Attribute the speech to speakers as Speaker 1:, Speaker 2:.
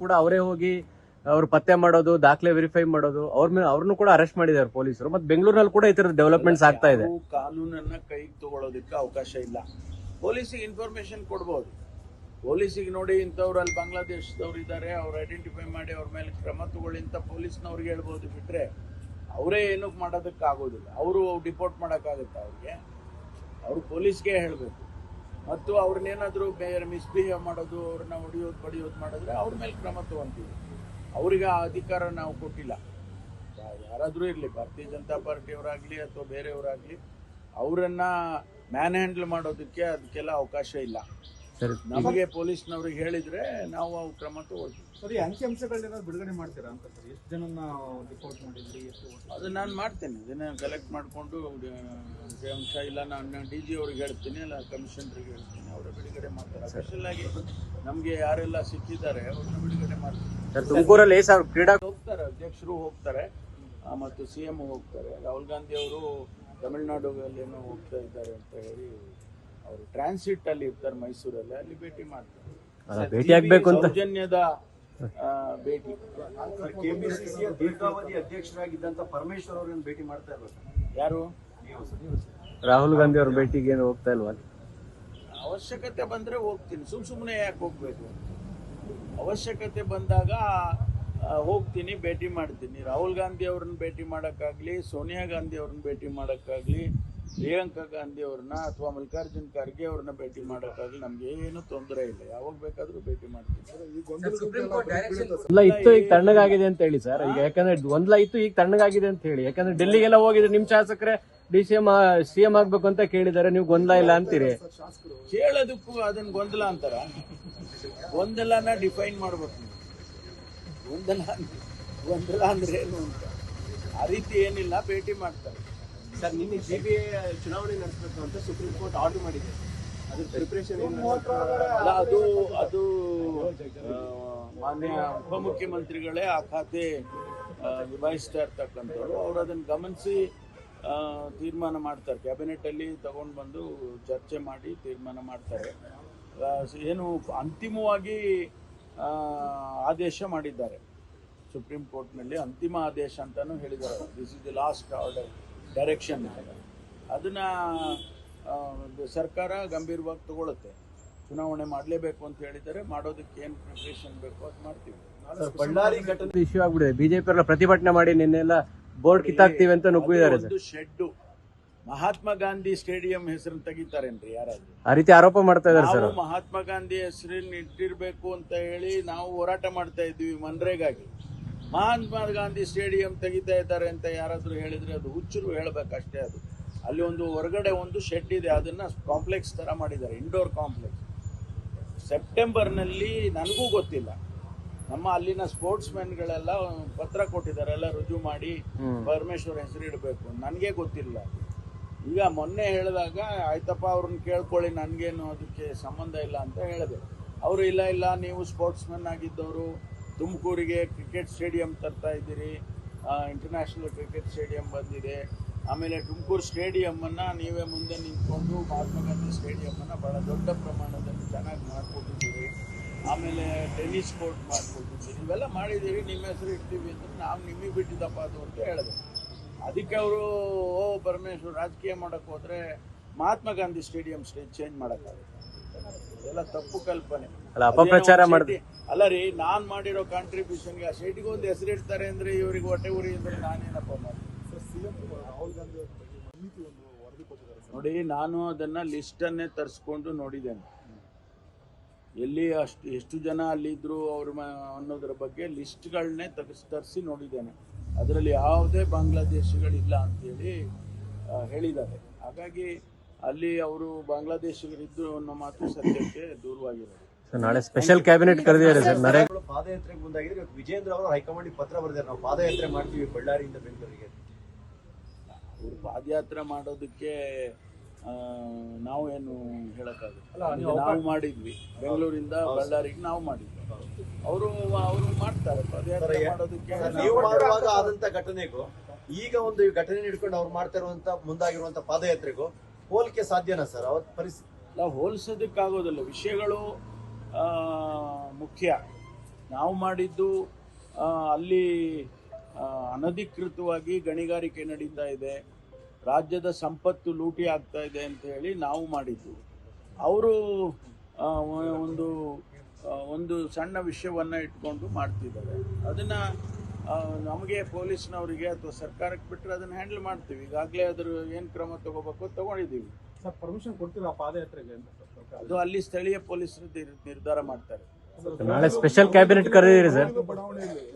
Speaker 1: ಕೂಡ ಅವರೇ ಹೋಗಿ ಅವ್ರು ಪತ್ತೆ ಮಾಡೋದು, ದಾಖಲೆ ವೆರಿಫೈ ಮಾಡೋದು, ಅವ್ರನ್ನು ಕೂಡ ಅರೆಸ್ಟ್ ಮಾಡಿದ್ದಾರೆ ಪೊಲೀಸರು. ಮತ್ತೆ ಬೆಂಗಳೂರಿನಲ್ಲಿ ಕೂಡ ಈ ತರದ ಡೆವಲಪ್ಮೆಂಟ್ಸ್ ಆಗ್ತಾ ಇದೆ.
Speaker 2: ಕಾನೂನನ್ನ ಕೈಗೆ ತಗೊಳ್ಳೋದಕ್ಕೆ ಅವಕಾಶ ಇಲ್ಲ. ಪೊಲೀಸಿಗೆ ಇನ್ಫಾರ್ಮೇಶನ್ ಕೊಡ್ಬೋದು. ಪೊಲೀಸಿಗೆ ನೋಡಿ ಇಂಥವ್ರು ಅಲ್ಲಿ ಬಾಂಗ್ಲಾದೇಶದವ್ರು ಇದ್ದಾರೆ, ಅವ್ರು ಐಡೆಂಟಿಫೈ ಮಾಡಿ ಅವ್ರ ಮೇಲೆ ಕ್ರಮ ತಗೊಳ್ಳಿ ಅಂತ ಪೊಲೀಸ್ನವ್ರಿಗೆ ಹೇಳ್ಬೋದು. ಬಿಟ್ರೆ ಅವರೇ ಏನಕ್ಕೆ ಮಾಡೋದಕ್ಕೆ ಆಗೋದಿಲ್ಲ. ಅವರು ಡಿಪೋರ್ಟ್ ಮಾಡೋಕ್ಕಾಗುತ್ತೆ ಅವ್ರಿಗೆ? ಅವರು ಪೊಲೀಸ್ಗೆ ಹೇಳಬೇಕು. ಮತ್ತು ಅವ್ರನ್ನೇನಾದರೂ ಬೇರೆ ಮಿಸ್ಬಿಹೇವ್ ಮಾಡೋದು, ಅವ್ರನ್ನ ಹೊಡೆಯೋದು ಬಡಿಯೋದು ಮಾಡಿದ್ರೆ ಅವ್ರ ಮೇಲೆ ಕ್ರಮ ತಗೊಂತೀವಿ. ಅವ್ರಿಗೆ ಆ ಅಧಿಕಾರ ನಾವು ಕೊಟ್ಟಿಲ್ಲ. ಯಾರಾದರೂ ಇರಲಿ, ಭಾರತೀಯ ಜನತಾ ಪಾರ್ಟಿಯವರಾಗಲಿ ಅಥವಾ ಬೇರೆಯವರಾಗಲಿ, ಅವರನ್ನ ಮ್ಯಾನ್ ಹ್ಯಾಂಡಲ್ ಮಾಡೋದಕ್ಕೆ ಅದಕ್ಕೆಲ್ಲ ಅವಕಾಶ ಇಲ್ಲ. ನಮಗೆ ಪೊಲೀಸ್ನವ್ರಿಗೆ ಹೇಳಿದ್ರೆ ನಾವು ಅವು ಕ್ರಮ ತಗೊಳ್ತೀವಿ.
Speaker 3: ಸರಿ, ಅಂಕಿಅಂಶಗಳನ್ನೇನಾದ್ರು ಬಿಡುಗಡೆ ಮಾಡ್ತೀರಾ ಅಂತ ಸರ್? ಎಷ್ಟು ಜನನ ರಿಪೋರ್ಟ್ ಮಾಡಿದ್ರಿ, ಎಷ್ಟು?
Speaker 2: ಅದು ನಾನು ಮಾಡ್ತೇನೆ. ಇದನ್ನ ಕಲೆಕ್ಟ್ ಮಾಡಿಕೊಂಡು ಅಂಶ ಇಲ್ಲ, ನಾನು DG ಅವ್ರಿಗೆ ಹೇಳ್ತೀನಿ, ಇಲ್ಲ ಕಮಿಷನರ್ಗೆ ಹೇಳ್ತೀನಿ, ಅವರೇ ಬಿಡುಗಡೆ ಮಾಡ್ತಾರೆ. ಸ್ಪೆಷಲ್ ಆಗಿ ನಮಗೆ ಯಾರೆಲ್ಲ ಸಿಕ್ಕಿದ್ದಾರೆ ಅವ್ರನ್ನ ಬಿಡುಗಡೆ ಮಾಡ್ತಾರೆ.
Speaker 1: ತುಮಕೂರಲ್ಲಿ ಕ್ರೀಡಾ
Speaker 2: ಹೋಗ್ತಾರೆ, ಅಧ್ಯಕ್ಷರು ಹೋಗ್ತಾರೆ ಮತ್ತು CM ಹೋಗ್ತಾರೆ. ರಾಹುಲ್ ಗಾಂಧಿ ಅವರು ತಮಿಳುನಾಡುಗಳಲ್ಲೇನೋ ಹೋಗ್ತಾ ಇದ್ದಾರೆ ಅಂತ ಹೇಳಿ ಅವರು ಟ್ರಾನ್ಸಿಟ್ ಅಲ್ಲಿ ಇರ್ತಾರೆ, ಮೈಸೂರಲ್ಲಿ, ಅಲ್ಲಿ ಭೇಟಿ ಮಾಡ್ತಾರೆ.
Speaker 1: ಭೇಟಿ ಆಗ್ಬೇಕು ಅಂತ
Speaker 2: ಸೌಜನ್ಯದ ಭೇಟಿ.
Speaker 3: ಕೆಪಿಸಿಸಿಯ ದೀರ್ಘಾವಧಿ ಅಧ್ಯಕ್ಷರಾಗಿದ್ದಂತ ಪರಮೇಶ್ವರ್ ಅವರನ್ನು ಭೇಟಿ ಮಾಡ್ತಾ ಇರ್ಬೇಕು.
Speaker 2: ಯಾರು?
Speaker 1: ರಾಹುಲ್ ಗಾಂಧಿ ಅವ್ರ ಭೇಟಿಗೆ ಏನು ಹೋಗ್ತಾ ಇಲ್ವಾ?
Speaker 2: ಅವಶ್ಯಕತೆ ಬಂದ್ರೆ ಹೋಗ್ತೀನಿ. ಸುಮ್ಮನೆ ಯಾಕೆ ಹೋಗ್ಬೇಕು? ಅವಶ್ಯಕತೆ ಬಂದಾಗ ಹೋಗ್ತೀನಿ, ಭೇಟಿ ಮಾಡ್ತೀನಿ. ರಾಹುಲ್ ಗಾಂಧಿ ಅವ್ರನ್ನ ಭೇಟಿ ಮಾಡೋಕ್ಕಾಗಲಿ, ಸೋನಿಯಾ ಗಾಂಧಿ ಅವ್ರನ್ನ ಭೇಟಿ ಮಾಡೋಕ್ಕಾಗಲಿ, ಪ್ರಿಯಾಂಕಾ ಗಾಂಧಿ ಅವ್ರನ್ನ ಅಥವಾ ಮಲ್ಲಿಕಾರ್ಜುನ್ ಖರ್ಗೆ ಅವ್ರನ್ನ ಭೇಟಿ ಮಾಡೋಕ್ಕಾಗಲಿ ನಮ್ಗೆ ಏನು ತೊಂದರೆ ಇಲ್ಲ. ಯಾವಾಗ ಬೇಕಾದ್ರೂ ಭೇಟಿ ಮಾಡ್ತೀನಿ.
Speaker 1: ಗೊಂದಲ ಇತ್ತು, ಈಗ ತಣ್ಣಗಾಗಿದೆ ಅಂತ ಹೇಳಿ ಸರ್. ಈಗ ಯಾಕಂದ್ರೆ ಗೊಂದಲ ಇತ್ತು, ಈಗ ತಣ್ಣಗಾಗಿದೆ ಅಂತ ಹೇಳಿ. ಯಾಕಂದ್ರೆ ಡೆಲ್ಲಿಗೆಲ್ಲ ಹೋಗಿದ್ರೆ ನಿಮ್ ಶಾಸಕರೇ CM ಆಗ್ಬೇಕು ಅಂತ ಕೇಳಿದ್ದಾರೆ, ನೀವು ಗೊಂದಲ ಇಲ್ಲ ಅಂತೀರಿ.
Speaker 2: ಕೇಳೋದಕ್ಕೂ ಅದನ್ನ ಗೊಂದಲ ಅಂತಾರ? ಗೊಂದಲನ ಡಿಫೈನ್ ಮಾಡ್ಬೇಕು. ಗೊಂದಲ ಅಂದ್ರೆ ಏನು ಅಂತ ಆ ರೀತಿ ಏನಿಲ್ಲ. ಭೇಟಿ ಮಾಡ್ತಾರೆ
Speaker 3: ಸರ್. ನಿನ್ನೆ CBI ಚುನಾವಣೆ ನಡೆಸಬೇಕು ಅಂತ ಸುಪ್ರೀಂ ಕೋರ್ಟ್ ಆರ್ಡರ್ ಮಾಡಿದೆ. ಅದ್ರ ಪ್ರಿಪರೇಷನ್
Speaker 2: ಅಲ್ಲ, ಅದು ಮಾನ್ಯ ಉಪಮುಖ್ಯಮಂತ್ರಿಗಳೇ ಆ ಖಾತೆ ನಿಭಾಯಿಸ್ತಾ ಇರ್ತಕ್ಕಂಥವ್ರು. ಅವ್ರು ಅದನ್ನು ಗಮನಿಸಿ ತೀರ್ಮಾನ ಮಾಡ್ತಾರೆ. ಕ್ಯಾಬಿನೆಟ್ ಅಲ್ಲಿ ತಗೊಂಡು ಬಂದು ಚರ್ಚೆ ಮಾಡಿ ತೀರ್ಮಾನ ಮಾಡ್ತಾರೆ. ಏನು ಅಂತಿಮವಾಗಿ ಆದೇಶ ಮಾಡಿದ್ದಾರೆ ಸುಪ್ರೀಂ ಕೋರ್ಟ್ನಲ್ಲಿ. ಅಂತಿಮ ಆದೇಶ ಅಂತಾನು ಹೇಳಿದ್ದಾರೆ. This is the last order, direction. ಅದನ್ನ ಸರ್ಕಾರ ಗಂಭೀರವಾಗಿ ತಗೊಳುತ್ತೆ. ಚುನಾವಣೆ ಮಾಡಲೇಬೇಕು ಅಂತ ಹೇಳಿದರೆ ಮಾಡೋದಕ್ಕೆ ಏನು ಪ್ರಿಪರೇಷನ್ ಬೇಕು ಅದು ಮಾಡ್ತೀವಿ.
Speaker 3: ಬಳ್ಳಾರಿ ಘಟನೆ
Speaker 1: ಇಶ್ಯೂ ಆಗ್ಬಿಡಿದೆ. ಬಿಜೆಪಿ ಅವರ ಪ್ರತಿಭಟನೆ ಮಾಡಿ ನಿನ್ನೆಲ್ಲ ಬೋರ್ಡ್ ಕಿತ್ತಾಕ್ತಿವಿ ಅಂತ ನುಗ್ಗಿದ್ದಾರೆ.
Speaker 2: ಒಂದು ಶೆಡ್ ಮಹಾತ್ಮ ಗಾಂಧಿ ಸ್ಟೇಡಿಯಂ ಹೆಸರನ್ನು ತೆಗಿತಾರೇನ್ರಿ ಯಾರಾದ್ರೂ?
Speaker 1: ಆ ರೀತಿ ಆರೋಪ ಮಾಡ್ತಾ ಇದ್ದಾರೆ ಸರ್.
Speaker 2: ನಾವು ಮಹಾತ್ಮ ಗಾಂಧಿ ಹೆಸರನ್ನು ಇಟ್ಟಿರ್ಬೇಕು ಅಂತ ಹೇಳಿ ನಾವು ಹೋರಾಟ ಮಾಡ್ತಾ ಇದ್ವಿ ಮನ್ರೇಗಾಗಿ. ಮಹಾತ್ಮ ಗಾಂಧಿ ಸ್ಟೇಡಿಯಂ ತೆಗಿತಾ ಇದ್ದಾರೆ ಅಂತ ಯಾರಾದ್ರೂ ಹೇಳಿದ್ರೆ ಅದು ಹುಚ್ಚರು ಹೇಳ್ಬೇಕಷ್ಟೇ. ಅದು ಅಲ್ಲಿ ಒಂದು ಹೊರಗಡೆ ಒಂದು ಶೆಡ್ ಇದೆ, ಅದನ್ನ ಕಾಂಪ್ಲೆಕ್ಸ್ ತರ ಮಾಡಿದ್ದಾರೆ, ಇಂಡೋರ್ ಕಾಂಪ್ಲೆಕ್ಸ್. ಸೆಪ್ಟೆಂಬರ್ನಲ್ಲಿ ನನಗೂ ಗೊತ್ತಿಲ್ಲ, ನಮ್ಮ ಅಲ್ಲಿನ ಸ್ಪೋರ್ಟ್ಸ್ ಮೆನ್ಗಳೆಲ್ಲ ಪತ್ರ ಕೊಟ್ಟಿದ್ದಾರೆ, ಎಲ್ಲ ರುಜು ಮಾಡಿ ಪರಮೇಶ್ವರ್ ಹೆಸರು ಇಡಬೇಕು. ನನಗೆ ಗೊತ್ತಿಲ್ಲ. ಈಗ ಮೊನ್ನೆ ಹೇಳಿದಾಗ ಆಯ್ತಪ್ಪ ಅವ್ರನ್ನ ಕೇಳ್ಕೊಳ್ಳಿ, ನನಗೇನು ಅದಕ್ಕೆ ಸಂಬಂಧ ಇಲ್ಲ ಅಂತ ಹೇಳಿದೆ. ಅವರು ಇಲ್ಲ ನೀವು ಸ್ಪೋರ್ಟ್ಸ್ ಮೆನ್ ಆಗಿದ್ದವರು, ತುಮಕೂರಿಗೆ ಕ್ರಿಕೆಟ್ ಸ್ಟೇಡಿಯಂ ತರ್ತಾ ಇದ್ದೀರಿ, ಇಂಟರ್ನ್ಯಾಷನಲ್ ಕ್ರಿಕೆಟ್ ಸ್ಟೇಡಿಯಂ ಬಂದಿದೆ, ಆಮೇಲೆ ತುಮಕೂರು ಸ್ಟೇಡಿಯಮ್ಮನ್ನು ನೀವೇ ಮುಂದೆ ನಿಂತ್ಕೊಂಡು ಮಹಾತ್ಮ ಗಾಂಧಿ ಸ್ಟೇಡಿಯಮ್ಮನ್ನು ಭಾಳ ದೊಡ್ಡ ಪ್ರಮಾಣದಲ್ಲಿ ಚೆನ್ನಾಗಿ ಮಾಡಿಕೊಟ್ಟಿದ್ದೀರಿ, ಆಮೇಲೆ ಟೆನ್ನಿಸ್ ಕೋರ್ಟ್ ಮಾಡಿಕೊಟ್ಟಿದ್ದೀರಿ, ಇವೆಲ್ಲ ಮಾಡಿದ್ದೀರಿ, ನಿಮ್ಮ ಹೆಸರು ಇಡ್ತೀವಿ ಅಂದರೆ ನಾವು ನಿಮಗೆ ಬಿಟ್ಟಿದ್ದಪ್ಪ ಅದು ಅಂತ ಹೇಳಿದೆ. ಅದಕ್ಕೆ ಅವರು ಪರಮೇಶ್ವರ್ ರಾಜಕೀಯ ಮಾಡೋಕ್ಕೆ ಹೋದರೆ ಮಹಾತ್ಮ ಗಾಂಧಿ ಸ್ಟೇಡಿಯಂ ಚೇಂಜ್ ಮಾಡೋಕ್ಕಾಗುತ್ತೆ. ಇದೆಲ್ಲ ತಪ್ಪು ಕಲ್ಪನೆ.
Speaker 1: ಅಪಪ್ರಚಾರ ಮಾಡಿ
Speaker 2: ಅಲ್ಲ ರೀ, ನಾನು ಮಾಡಿರೋ ಕಾಂಟ್ರಿಬ್ಯೂಷನ್ಗೆ ಆ ಸ್ಟೇಟಿಗೆ ಒಂದು ಹೆಸರು ಇಡ್ತಾರೆ ಅಂದರೆ ಇವರಿಗೆ ಹೊಟ್ಟೆ ಉರಿ ಅಂದರೆ ನಾನೇನಪ್ಪ ಮಾಡಿ. ನೋಡಿ, ನಾನು ಅದನ್ನ ಲಿಸ್ಟನ್ನೇ ತರಿಸ್ಕೊಂಡು ನೋಡಿದ್ದೇನೆ. ಎಲ್ಲಿ ಎಷ್ಟು ಜನ ಅಲ್ಲಿದ್ರು ಅವ್ರ ಅನ್ನೋದ್ರ ಬಗ್ಗೆ ಲಿಸ್ಟ್ಗಳನ್ನೇ ತರಿಸಿ ನೋಡಿದ್ದೇನೆ. ಅದರಲ್ಲಿ ಯಾವುದೇ ಬಾಂಗ್ಲಾದೇಶಿಗಳಿಲ್ಲ ಅಂತೇಳಿ ಹೇಳಿದ್ದಾರೆ. ಹಾಗಾಗಿ ಅಲ್ಲಿ ಅವರು ಬಾಂಗ್ಲಾದೇಶಿಗರಿದ್ದು ಅನ್ನೋ ಮಾತು ಸತ್ಯಕ್ಕೆ ದೂರವಾಗಿರೋದು.
Speaker 1: ನಾಳೆ ಸ್ಪೆಷಲ್ ಕ್ಯಾಬಿನೆಟ್ ಕರೆದಿದ್ದಾರೆ ಸರ್.
Speaker 3: ಪಾದಯಾತ್ರೆಗೆ ಮುಂದಾಗಿದ್ರೆ ವಿಜೇಂದ್ರ ಅವರು ಹೈಕಮಾಂಡ್ ಪತ್ರ ಬರೆದಿದ್ದಾರೆ, ನಾವು ಪಾದಯಾತ್ರೆ ಮಾಡ್ತೀವಿ ಬಳ್ಳಾರಿಯಿಂದ ಬೆಂಗಳೂರಿಗೆ.
Speaker 2: ಅವರು ಪಾದಯಾತ್ರೆ ಮಾಡೋದಕ್ಕೆ ನಾವೇನು ಹೇಳಕ್ಕಾಗುತ್ತೆ? ನಾವು ಮಾಡಿದ್ವಿ, ಬೆಂಗಳೂರಿಂದ ಬಳ್ಳಾರಿಗೆ ನಾವು ಮಾಡಿದ್ವಿ. ಅವರು ಮಾಡ್ತಾರೆ ಪಾದಯಾತ್ರೆ ಮಾಡೋದಕ್ಕೆ.
Speaker 3: ನೀವು ಮಾಡುವಾಗ ಆದಂತ ಘಟನೆಗೂ ಈಗ ಒಂದು ಘಟನೆ ಹಿಡ್ಕೊಂಡು ಅವ್ರು ಮಾಡ್ತಾ ಇರುವಂತ ಮುಂದಾಗಿರುವಂತ ಪಾದಯಾತ್ರೆಗೂ ಹೋಲಿಕೆ ಸಾಧ್ಯನಾ ಸರ್? ಅವತ್ತು ಪರಿಸ್ಥಿತಿ
Speaker 2: ನಾವು ಹೋಲಿಸೋದಕ್ಕಾಗೋದಿಲ್ಲ. ವಿಷಯಗಳು ಮುಖ್ಯ. ನಾವು ಮಾಡಿದ್ದು ಅಲ್ಲಿ ಅನಧಿಕೃತವಾಗಿ ಗಣಿಗಾರಿಕೆ ನಡೀತಾ ಇದೆ, ರಾಜ್ಯದ ಸಂಪತ್ತು ಲೂಟಿ ಆಗ್ತಾ ಇದೆ ಅಂತ ಹೇಳಿ ನಾವು ಮಾಡಿದ್ದು. ಅವರು ಒಂದು ಸಣ್ಣ ವಿಷಯವನ್ನ ಇಟ್ಕೊಂಡು ಮಾಡ್ತಿದ್ದಾರೆ. ಅದನ್ನ ನಮಗೆ ಪೊಲೀಸ್ನವರಿಗೆ ಅಥವಾ ಸರ್ಕಾರಕ್ಕೆ ಬಿಟ್ಟರೆ ಅದನ್ನ ಹ್ಯಾಂಡಲ್ ಮಾಡ್ತೀವಿ. ಈಗಾಗಲೇ ಅದ್ರ ಏನು ಕ್ರಮ ತಗೋಬೇಕು ತಗೊಂಡಿದ್ದೀವಿ.
Speaker 4: ಸರ್ ಪರ್ಮಿಷನ್ ಕೊಡ್ತೀರಾ ಪಾದಯಾತ್ರೆಗೆ ಅಂತ?
Speaker 2: ಅದು ಅಲ್ಲಿ ಸ್ಥಳೀಯ ಪೊಲೀಸರು ನಿರ್ಧಾರ ಮಾಡ್ತಾರೆ.
Speaker 1: ನಾಳೆ ಸ್ಪೆಷಲ್ ಕ್ಯಾಬಿನೆಟ್ ಕರೆದಿರಿ ಸರ್.
Speaker 4: ಬಡಾವಣೆಯಲ್ಲಿ